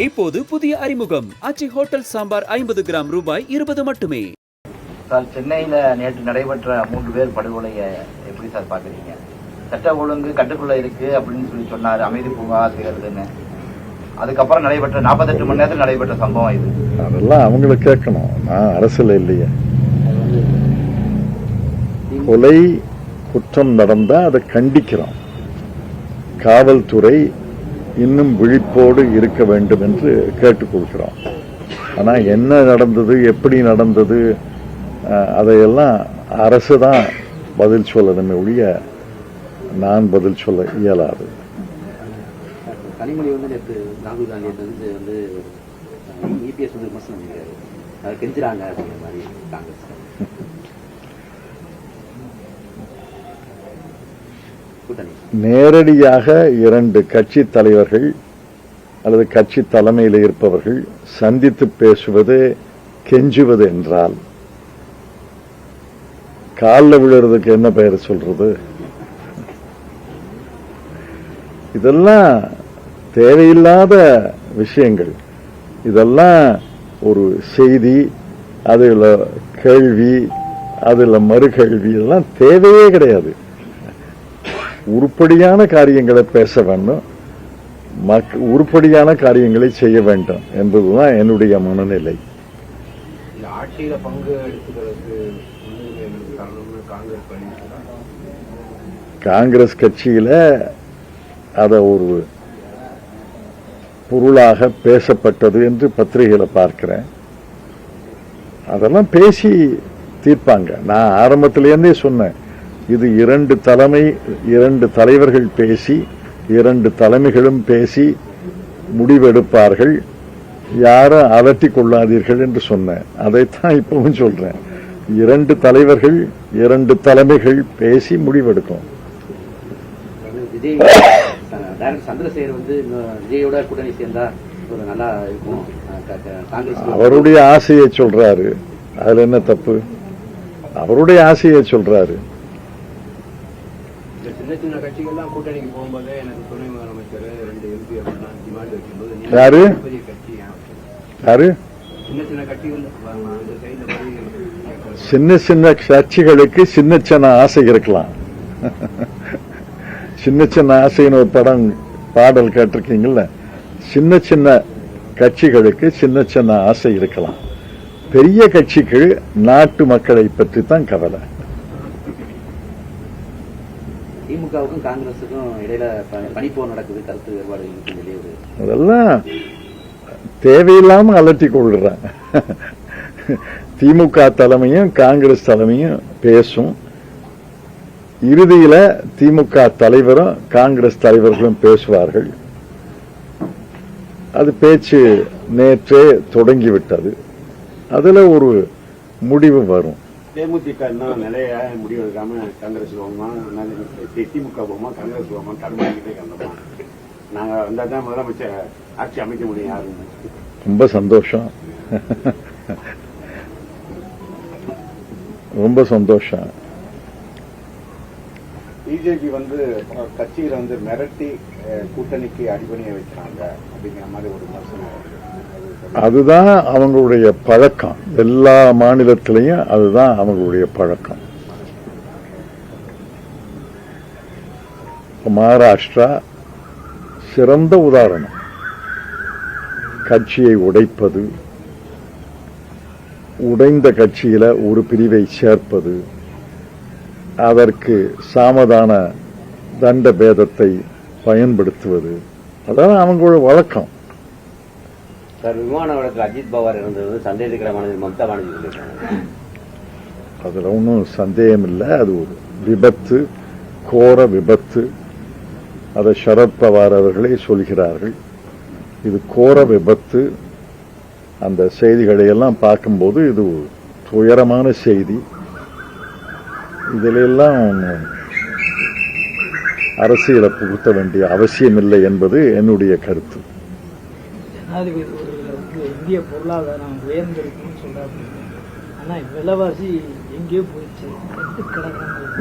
இப்போது புதிய அறிமுகம் ஆச்சி ஹோட்டல் சாம்பார் 50 கிராம் ரூபாய் 20 மட்டுமே. சார், சென்னையில் நேற்று நடைபெற்ற 3 பேர் படுகொலையை எப்படி சார் பார்க்குறீங்க? சட்ட ஒழுங்கு கட்டுக்குள்ள இருக்கு அப்படின்னு சொன்னார், அமைதி பூங்கா திகழ்துன்னு. அதுக்கப்புறம் நடைபெற்ற 48 மணி நேரத்தில் நடைபெற்ற சம்பவம் இது. அதெல்லாம் அவங்கள கேட்கணும், நான் அரசியல் இல்லையே. கொலை குற்றம் நடந்தா அதை கண்டிக்கிறோம். காவல்துறை இன்னும் விழிப்போடு இருக்க வேண்டும் என்று கேட்டுக்கொள்கிறோம். ஆனா என்ன நடந்தது, எப்படி நடந்தது, அதையெல்லாம் அரசு தான் பதில் சொல்லணுமே ஒழிய நான் பதில் சொல்ல இயலாது. கனிமொழி வந்து நேற்று ராகுல் காந்தி வந்து இபிஎஸ் வந்து விமர்சனம் பண்ணிருக்காரு, அதை கெஞ்சுறாங்க அப்படிங்கிற மாதிரி காங்கிரஸ். நேரடியாக 2 கட்சி தலைவர்கள் அல்லது கட்சி தலைமையில் இருப்பவர்கள் சந்தித்து பேசுவது கெஞ்சுவது என்றால் காலில் விழுறதுக்கு என்ன பெயர் சொல்றது? இதெல்லாம் தேவையில்லாத விஷயங்கள். இதெல்லாம் ஒரு செய்தி, அதுல கேள்வி, அதுல மறுகேள்வி, இதெல்லாம் தேவையே கிடையாது. உருப்படியான காரியங்களை பேச வேண்டும், உருப்படியான காரியங்களை செய்ய வேண்டும் என்பதுதான் என்னுடைய மனநிலை. காங்கிரஸ் கட்சியில அத ஒரு பொருளாக பேசப்பட்டது என்று பத்திரிகையில பார்க்கிறேன். அதெல்லாம் பேசி தீர்ப்பாங்க. நான் ஆரம்பத்திலேருந்தே சொன்னேன், இது 2 தலைவர்கள் பேசி 2 தலைமைகளும் பேசி முடிவெடுப்பார்கள், யாரும் அலட்டிக் கொள்ளாதீர்கள் என்று சொன்னேன். அதைத்தான் இப்பவும் சொல்றேன். 2 தலைவர்கள் 2 தலைமைகள் பேசி முடிவெடுக்கும். சந்திரசேகர் வந்து விஜயோட கூட்டணி சேர்ந்தா ஒரு நல்லா இருக்கும், அவருடைய ஆசையை சொல்றாரு. அதுல என்ன தப்பு? அவருடைய ஆசையை சொல்றாரு. சின்ன சின்ன கட்சிகள்லாம் கூட்டணிக்கு போகும்போது எனக்கு துணை முதலமைச்சர் 2 எம்பி அப்படின்னா டிமாண்ட் வைக்கும்போது யாரு யாரு சின்ன சின்ன கட்சிகள் சின்ன சின்ன கட்சிகளுக்கு சின்ன சின்ன ஆசை இருக்கலாம். சின்ன சின்ன ஆசைன்னு ஒரு பாடல் கேட்டிருக்கீங்கல்ல. சின்ன சின்ன கட்சிகளுக்கு சின்ன சின்ன ஆசை இருக்கலாம். பெரிய கட்சிக்கு நாட்டு மக்களை பற்றி தான் கவலை. திமுகவுக்கும் காங்கிரசுக்கும் இடையில பனிப்போர் நடக்குது, கருத்து வேறுபாடு. அதெல்லாம் தேவையில்லாம அலட்டி கொள்றாங்க. திமுக தலைமையும் காங்கிரஸ் தலைமையும் பேசும். இறுதியில திமுக தலைவரும் காங்கிரஸ் தலைவர்களும் பேசுவார்கள். அது பேச்சு நேற்றே தொடங்கிவிட்டது. அதுல ஒரு முடிவு வரும். தேமுதிக நிலைய முடிவெடுக்காம காங்கிரஸ் போவோமா, திமுக போவோமா, காங்கிரஸ் போவோமா, தடுமாறிக்கிட்டே கண்டோமா. நாங்க வந்தாதான் முதலமைச்சர் ஆட்சி அமைக்க முடியும். யாருன்னு ரொம்ப சந்தோஷம், ரொம்ப சந்தோஷம். பிஜேபி வந்து கட்சியில வந்து மிரட்டி கூட்டணிக்கு அடிபணிய வைக்கிறாங்க அப்படிங்கிற மாதிரி ஒரு விமர்சனம். அதுதான் அவங்களுடைய பழக்கம். எல்லா மாநிலத்திலையும் அதுதான் அவங்களுடைய பழக்கம். மகாராஷ்டிரா சிறந்த உதாரணம். கட்சியை உடைப்பது, உடைந்த கட்சியில ஒரு பிரிவை சேர்ப்பது, அதற்கு சாமதான தண்ட பேதத்தை பயன்படுத்துவது, அதான் அவங்களோட வழக்கம். சார், விமான வழக்கில் அஜித் பவார் இருந்தது சந்தேகமான மம்தா பானர்ஜி சொல்லியிருக்காங்க. அதுல ஒன்றும் சந்தேகம் இல்லை. அது ஒரு விபத்து, கோர விபத்து. அதை சரத் பவார் அவர்களே சொல்கிறார்கள். இது கோர விபத்து. அந்த செய்திகளை எல்லாம் பார்க்கும்போது இது துயரமான செய்தி. இதிலெல்லாம் அரசியலை புகுத்த வேண்டிய அவசியமில்லை என்பது என்னுடைய கருத்து. இந்திய பொருளாதாரம் உயர்ந்திருக்குன்னு சொல்றாங்க, ஆனா விலைவாசி எங்கேயோ போயிடுச்சு.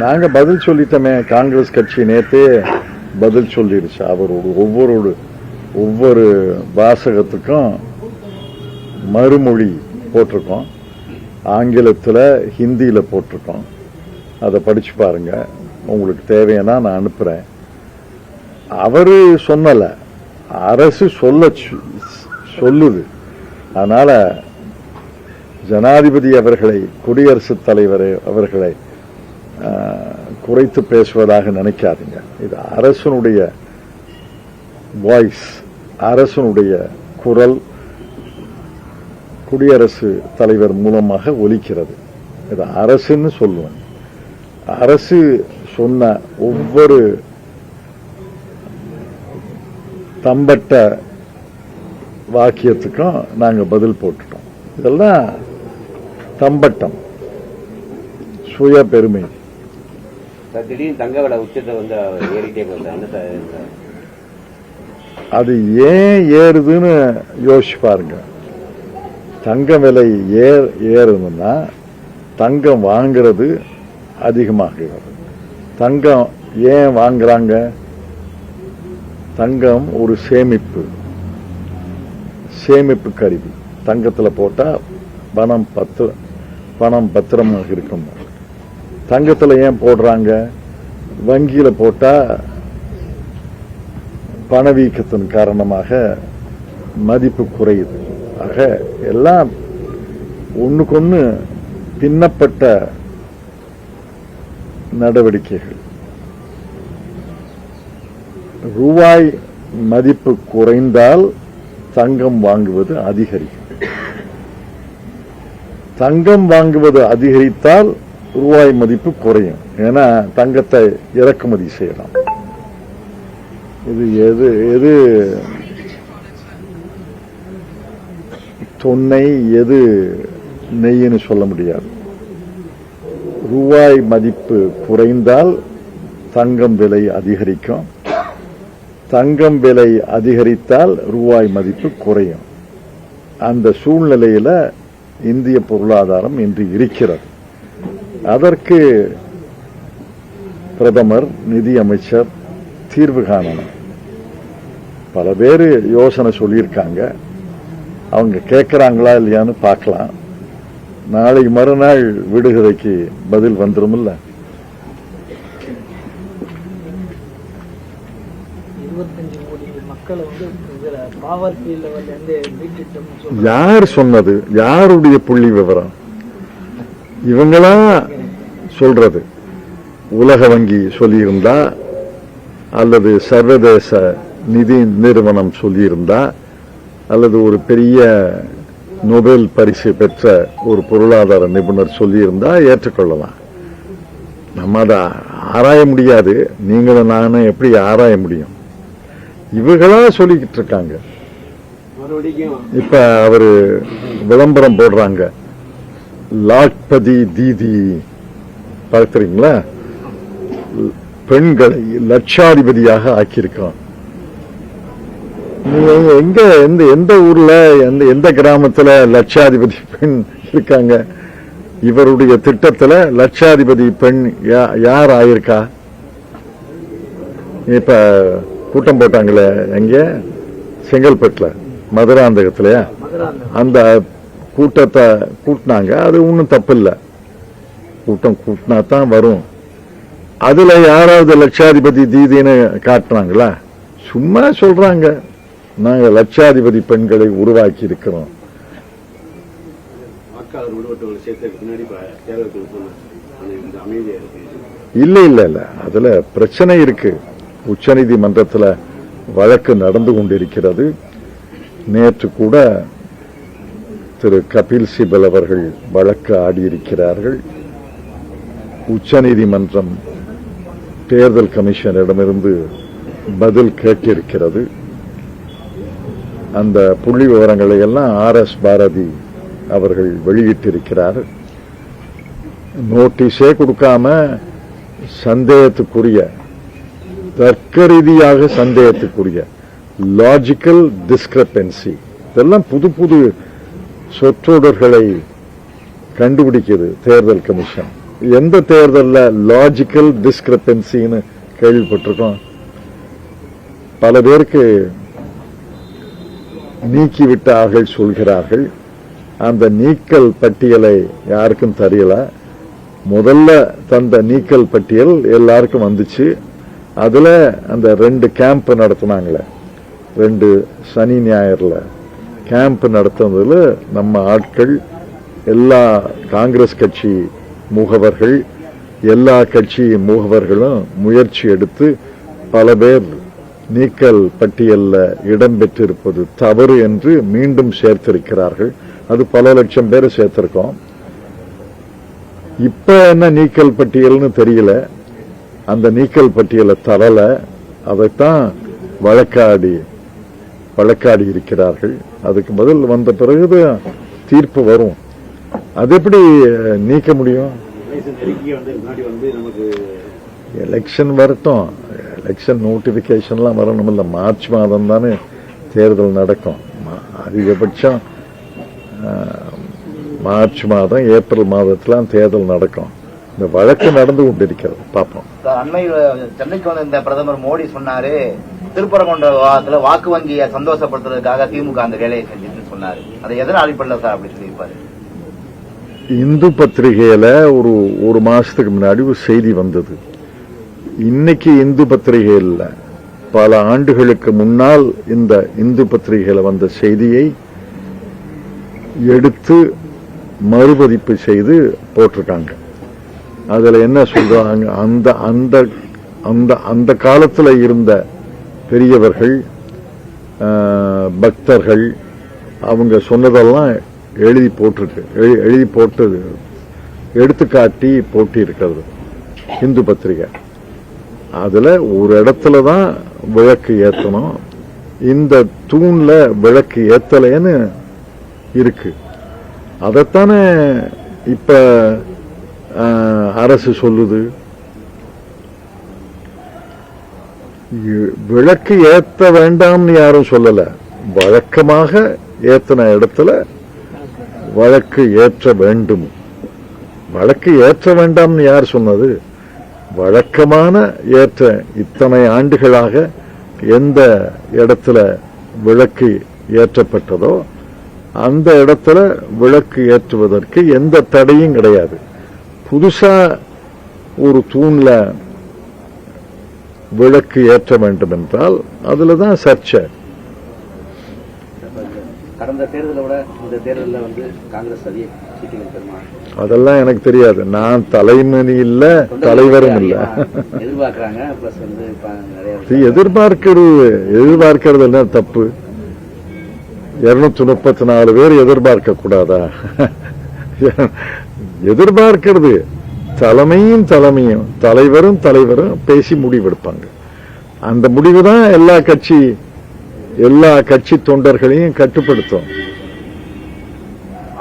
நாங்க பதில் சொல்லிட்டோமே. காங்கிரஸ் கட்சி நேற்றே பதில் சொல்லிடுச்சு. அவரோட ஒவ்வொரு ஒவ்வொரு வாசகத்துக்கும் மறுமொழி போட்டிருக்கோம். ஆங்கிலத்தில், ஹிந்தியில் போட்டிருக்கோம். அதை படிச்சு பாருங்க. உங்களுக்கு தேவைன்னா நான் அனுப்புறேன். அவரு சொல்லல, அரசு சொல்லுது. அதனால ஜனாதிபதி அவர்களை, குடியரசுத் தலைவர் அவர்களை குறைத்து பேசுவதாக நினைக்காதீங்க. இது அரசனுடைய வாய்ஸ், அரசனுடைய குரல் குடியரசு தலைவர் மூலமாக ஒலிக்கிறது. இது அரசுன்னு சொல்லுவேன். அரசு சொன்ன ஒவ்வொரு தம்பட்ட வாக்கியத்துக்கும் நாங்க பதில் போட்டுட்டோம். இதெல்லாம் தம்பட்டம், சுய பெருமை. திடீர்னு தங்க விலை உச்சத்தை வந்து ஏறிட்டே போகுது. அது ஏன் ஏறுதுன்னு யோசிச்சு பாருங்க. தங்க விலை ஏறுதுன்னா தங்கம் வாங்குறது அதிகமாகிறது. தங்கம் ஏன் வாங்குறாங்க? தங்கம் ஒரு சேமிப்பு கருவி. தங்கத்துல போட்டா பணம் பத்திரமாக இருக்கும். தங்கத்துல ஏன் போடுறாங்க? வங்கியில போட்டா பணவீக்கத்தின் காரணமாக மதிப்பு குறையுது. ஆக எல்லாம் ஒண்ணுக்கொன்னு பின்னப்பட்ட நடவடிக்கைகள். ரூபாய் மதிப்பு குறைந்தால் தங்கம் வாங்குவது அதிகரிக்கும். தங்கம் வாங்குவது அதிகரித்தால் ரூபாய் மதிப்பு குறையும். ஏன்னா தங்கத்தை இறக்குமதி செய்யலாம். இது எது தொன்னை, எது நெய்ன்னு சொல்ல முடியாது. ரூபாய் மதிப்பு குறைந்தால் தங்கம் விலை அதிகரிக்கும். தங்கம் விலை அதிகரித்தால் ரூபாய் மதிப்பு குறையும். அந்த சூழ்நிலையில இந்திய பொருளாதாரம் இன்று இருக்கிறது. அதற்கு பிரதமர், நிதி அமைச்சர் தீர்வு காணணும். பல பேர் யோசனை சொல்லியிருக்காங்க. அவங்க கேட்கிறாங்களா இல்லையான்னு பார்க்கலாம். நாளை மறுநாள் விடுகதைக்கு பதில் வந்துடும். இல்ல 25 கோடி மக்களை வந்து பாவர்ட்டி லெவல்ல இருந்து மீட்டுட்டோம். யார் சொன்னது? யாருடைய புள்ளி விவரம்? இவங்களா சொல்றது? உலக வங்கி சொல்லியிருந்தா, அல்லது சர்வதேச நிதி நிறுவனம் சொல்லியிருந்தா, அல்லது ஒரு பெரிய நோபல் பரிசு பெற்ற ஒரு பொருளாதார நிபுணர் சொல்லியிருந்தா ஏற்றுக்கொள்ளலாம். நம்ம அதை ஆராய முடியாது. நீங்களும் நானும் எப்படி ஆராய முடியும்? இவங்களா சொல்லிக்கிட்டு இருக்காங்க. இப்ப அவரு விளம்பரம் போடுறாங்க, லாக்பதி தீதி பார்க்கிறீங்களா? பெண்களை லட்சாதிபதியாக ஆக்கியிருக்கோம். எங்க எந்த ஊர்ல எந்த கிராமத்துல லட்சாதிபதி பெண் இருக்காங்க? இவருடைய திட்டத்துல லட்சாதிபதி பெண் யார் ஆயிருக்கா? இப்ப கூட்டம் போட்டாங்களே, எங்க? செங்கல்பட்டுல, மதுராந்தகத்திலயா? அந்த கூட்டத்தை கூட்டினாங்க. அது ஒன்றும் தப்பு இல்லை. கூட்டம் கூட்டினா தான் வரும். அதுல யாராவது லட்சாதிபதி தீதின்னு காட்டுறாங்களா? சும்மா சொல்றாங்க, நாங்க லட்சாதிபதி பெண்களை உருவாக்கி இருக்கிறோம். இல்ல இல்ல இல்ல, அதுல பிரச்சனை இருக்கு. உச்சநீதிமன்றத்தில் வழக்கு நடந்து கொண்டிருக்கிறது. நேற்று கூட திரு கபில் சிபல் அவர்கள் வழக்கு ஆடியிருக்கிறார்கள். உச்சநீதிமன்றம் தேர்தல் கமிஷனிடமிருந்து பதில் கேட்டிருக்கிறது. அந்த புள்ளி விவரங்களை எல்லாம் RS பாரதி அவர்கள் வெளியிட்டிருக்கிறார். நோட்டீஸே கொடுக்காம சந்தேகத்துக்குரிய, தர்க்க ரீதியாக சந்தேகத்துக்குரிய, லாஜிக்கல் டிஸ்கிரபன்சி, இதெல்லாம் புது புது சொற்றொடர்களை கண்டுபிடிக்கிறது தேர்தல் கமிஷன். எந்த தேர்தலில் லாஜிக்கல் டிஸ்கிரபன்சின்னு கேள்விப்பட்டிருக்கோம்? பல பேருக்கு நீக்கிவிட்டார்கள் சொல்கிறார்கள். அந்த நீக்கல் பட்டியலை யாருக்கும் தெரியல. முதல்ல தந்த நீக்கல் பட்டியல் எல்லாருக்கும் வந்துச்சு. அதுல அந்த 2 கேம்ப் நடத்தினாங்களே, 2 சனி ஞாயிறுல கேம்ப் நடத்துனதுல நம்ம ஆட்கள், எல்லா காங்கிரஸ் கட்சி முகவர்கள், எல்லா கட்சி முகவர்களும் முயற்சி எடுத்து பல பேர் நீக்கல் பட்டியல்ல இடம்பெற்றிருப்பது தவறு என்று மீண்டும் சேர்த்திருக்கிறார்கள். அது பல லட்சம் பேரை சேர்த்திருக்கோம். இப்ப என்ன நீக்கல் பட்டியல்னு தெரியல. அந்த நீக்கல் பட்டியலை தரல, அதைத்தான் வழக்காடி இருக்கிறார்கள். அதுக்கு பதில் வந்த பிறகு தீர்ப்பு வரும். அது எப்படி நீக்க முடியும்? எலெக்ஷன் வரட்டும், எலெக்ஷன் நோட்டிபிகேஷன்லாம் வரணும். இல்ல மார்ச் மாதம் தானே தேர்தல் நடக்கும். அதிகபட்சம் மார்ச் மாதம் ஏப்ரல் மாதத்திலாம் தேர்தல் நடக்கும். இந்த வழக்கு நடந்து கொண்டிருக்கிறது. பார்ப்போம். அண்மையில் சென்னைக்கு வந்த இந்த பிரதமர் மோடி சொன்னாரு, திருப்பரங்குன்ற விவாதத்துல வாக்கு வங்கியை சந்தோஷப்படுத்துறதுக்காக திமுக அந்த வேலையை செஞ்சுன்னு சொன்னாரு. அதை எதன அடிப்படையில் சார் அப்படி சொல்லியிருப்பாரு? இந்து பத்திரிகையில ஒரு மாசத்துக்கு முன்னாடி ஒரு செய்தி வந்தது. இன்னைக்கு இந்து பத்திரிகையில் பல ஆண்டுகளுக்கு முன்னால் இந்த இந்து பத்திரிகையில வந்த செய்தியை எடுத்து மறுபதிப்பு செய்து போட்டிருக்காங்க. அதுல என்ன சொல்றாங்க, அந்த காலத்துல இருந்த பெரியவர்கள், பக்தர்கள், அவங்க சொன்னதெல்லாம் எழுதி போட்டு எடுத்துக்காட்டி போட்டி இருக்கிறது இந்து பத்திரிகை. அதுல ஒரு இடத்துலதான் விளக்கு ஏத்தணும், இந்த தூண்ல விளக்கு ஏத்தலைன்னு இருக்கு. அதைத்தானே இப்ப அரசு சொல்லுது. விளக்கு ஏத்த வேண்டாம்னு யாரும் சொல்லல. வழக்கமாக ஏத்தின இடத்துல வழக்கு ஏற்ற வேண்டும். வழக்கு ஏற்ற வேண்டாம்னு யார் சொன்னது? வழக்கமான ஏற்ற இத்தனை ஆண்டுகளாக எந்த இடத்துல விளக்கு ஏற்றப்பட்டதோ அந்த இடத்துல விளக்கு ஏற்றுவதற்கு எந்த தடையும் கிடையாது. புதுசா ஒரு தூண்ல விளக்கு ஏற்ற வேண்டும் என்றால் அதுலதான் சர்ச்சை. கடந்த தேர்தலை விட இந்த தேர்தலில் வந்து காங்கிரஸ் அதிக சீட்டுகள் பெறுமா? அதெல்லாம் எனக்கு தெரியாது. நான் தலைமணி இல்ல, தலைவரும் இல்ல. எதிர்பார்க்கறாங்க. பிளஸ் வந்து நிறைய எதிர்பார்க்கிறது என்ன தப்பு? 234 பேர் எதிர்பார்க்க கூடாதா? எதிர்பார்க்கிறது தலைமையும் தலைவரும் பேசி முடிவெடுப்பாங்க. அந்த முடிவு தான் எல்லா கட்சி தொண்டர்களையும் கட்டுப்படுத்தும்.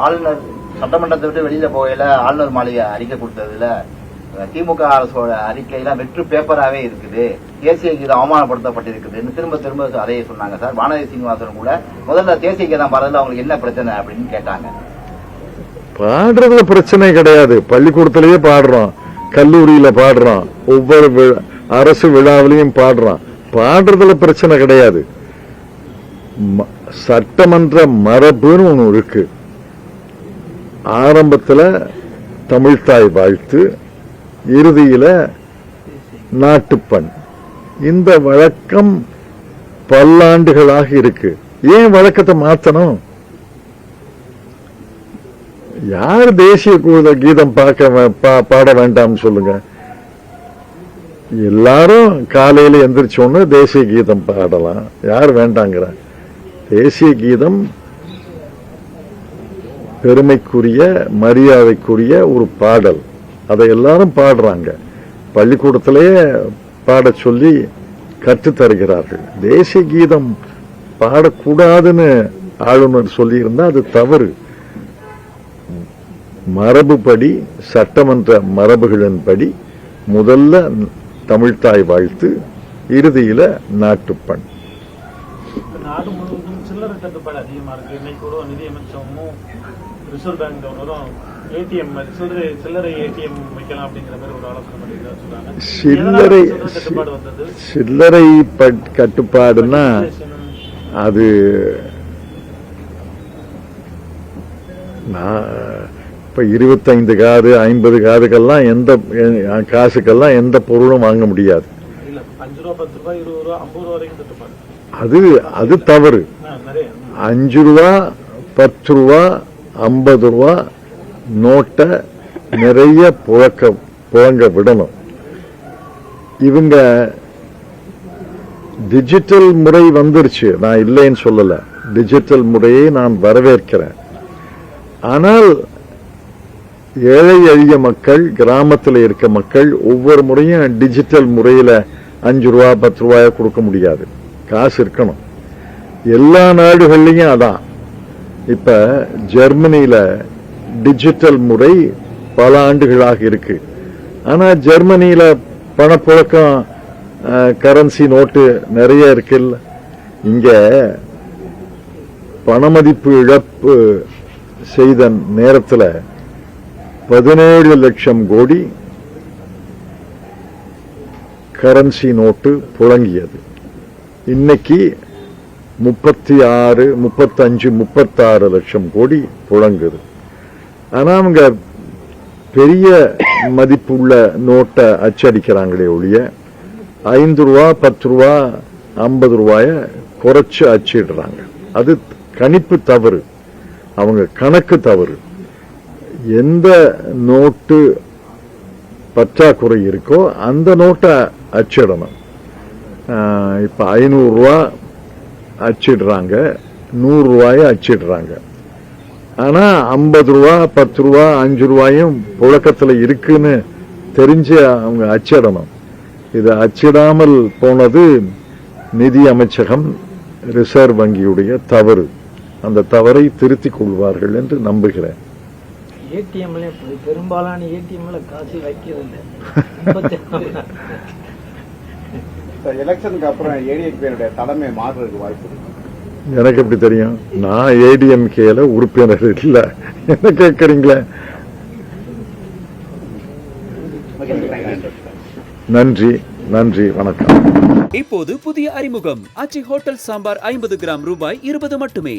ஆளுநர் சட்டமன்றத்தை விட்டு வெளியில போகையில ஆளுநர் மாளிகை அறிக்கை கொடுத்ததுல திமுக அரசோட அறிக்கையில வெற்று பேப்பராவே இருக்குது, தேசிய கீதம் அவமானப்படுத்தப்பட்டிருக்குதுன்னு திரும்ப அதையே சொன்னாங்க சார். வானதி சீனிவாசன் கூட முதல்ல தேசிய கீதம் பாடுறதுல அவங்களுக்கு என்ன பிரச்சனை அப்படின்னு கேட்டாங்க. பாடுறதுல பிரச்சனை கிடையாது. பள்ளிக்கூடத்திலேயே பாடுறோம், கல்லூரியில பாடுறோம், ஒவ்வொரு அரசு விழாவிலையும் பாடுறோம். பாடுறதுல பிரச்சனை கிடையாது. சட்டமன்ற மரபுன்னு ஒண்ணு இருக்கு. ஆரம்பத்துல தமிழ்த்தாய் வாழ்த்து, இறுதியில நாட்டுப்பண். இந்த வழக்கம் பல்லாண்டுகளாக இருக்கு. ஏன் வழக்கத்தை மாத்தணும்? யார் தேசிய கீதம் பாட வேண்டாம்னு சொல்லுங்க? எல்லாரும் காலையில எந்திரிச்சோன்னு தேசிய கீதம் பாடலாம். யார் வேண்டாங்கிற? தேசிய கீதம் பெருமைக்குரிய மரியாதைக்குரிய ஒரு பாடல். அதை எல்லாரும் பாடுறாங்க. பள்ளிக்கூடத்திலேயே பாட சொல்லி கற்றுத் தருகிறார்கள். தேசிய கீதம் பாடக்கூடாதுன்னு ஆளுநர் சொல்லி இருந்தா அது தவறு. மரபுப்படி, சட்டமன்ற மரபுகளின்படி முதல்ல தமிழ்த்தாய் வாழ்த்து, இறுதியில நாட்டுப்பண். நாடு முழுவதும் சில்லறை தட்டுப்பாடு அதிகமா இருக்கு. இன்னைக்கு கூட நிதியமைச்சரும் ரிசர்வ் பேங்க் கவர்னரும் ஏடிஎம் சில்லறை ஏடிஎம் வைக்கலாம் அப்படிங்கிற மாதிரி ஒரு ஆலோசனை பண்ணிட்டு சொல்றாங்க. சில்லறை கட்டுப்பாடுன்னா அது நான் இப்போ 25 காது 50 காதுக்கெல்லாம் காசுக்கெல்லாம் எந்த பொருளும் வாங்க முடியாது. இல்ல 5 ரூபா 10 ரூபா 20 ரூபா 50 ரூபா வரைக்கும் தட்டுப்பாடு. அது தவறு. நிறைய 5 ரூபா 10 ரூபா 50 ரூபா நோட்டை நிறைய புழங்க விடணும். இவங்க டிஜிட்டல் முறை வந்துருச்சு, நான் இல்லைன்னு சொல்லல. டிஜிட்டல் முறையை நான் வரவேற்கிறேன். ஆனால் ஏழை எளிய மக்கள், கிராமத்தில் இருக்க மக்கள் ஒவ்வொரு முறையும் டிஜிட்டல் முறையில் 5 ரூபா 10 ரூபாய கொடுக்க முடியாது. காசு இருக்கணும். எல்லா நாடுகள்லையும் அதான். இப்ப ஜெர்மனியில டிஜிட்டல் முறை பல ஆண்டுகளாக இருக்கு. ஆனா ஜெர்மனியில பணப்புழக்கம், கரன்சி நோட்டு நிறைய இருக்குல்ல. இங்க பணமதிப்பு இழப்பு செய்த நேரத்தில் 17 லட்சம் கோடி கரன்சி நோட்டு புழங்கியது. இன்னைக்கு 36, 35, 36 லட்சம் கோடி புழங்குது. ஆனா அவங்க பெரிய மதிப்புள்ள நோட்டை அச்சடிக்கிறாங்களே ஒழிய 5 ரூபா 10 ரூபா 50 ரூபாய குறைச்சு அச்சிடுறாங்க. அது கணிப்பு தவறு, அவங்க கணக்கு தவறு. எந்த நோட்டு பற்றாக்குறை இருக்கோ அந்த நோட்டை அச்சிடணும். இப்ப 500 ரூபா அச்சிடுறாங்க, 100 ரூபாய அச்சிடுறாங்க. ஆனா 50 ரூபா 10 ரூபா 5 ரூபாயும் புழக்கத்துல இருக்குன்னு தெரிஞ்சு அவங்க அச்சிடணும். இது அச்சிடாமல் போனது நிதி அமைச்சகம், ரிசர்வ் வங்கியுடைய தவறு. அந்த தவறை திருத்திக் கொள்வார்கள் என்று நம்புகிறேன். ஏடிஎம்ல பெரும்பாலான ஏடிஎம்ல காசு வைக்கிறது. எலெக்ஷனுக்கு அப்புறம் ஏடிஎம்கே தலைமை மாறுறதுக்கு வாய்ப்பு இருக்கு. எனக்கு எப்படி தெரியும்? நான் ஏடிஎம்கேல உறுப்பினர் இல்ல. என்ன கேட்கறீங்களே? நன்றி, வணக்கம். இப்போது புதிய அறிமுகம் ஆச்சி ஹோட்டல் சாம்பார் 50 கிராம் ரூபாய் 20 மட்டுமே.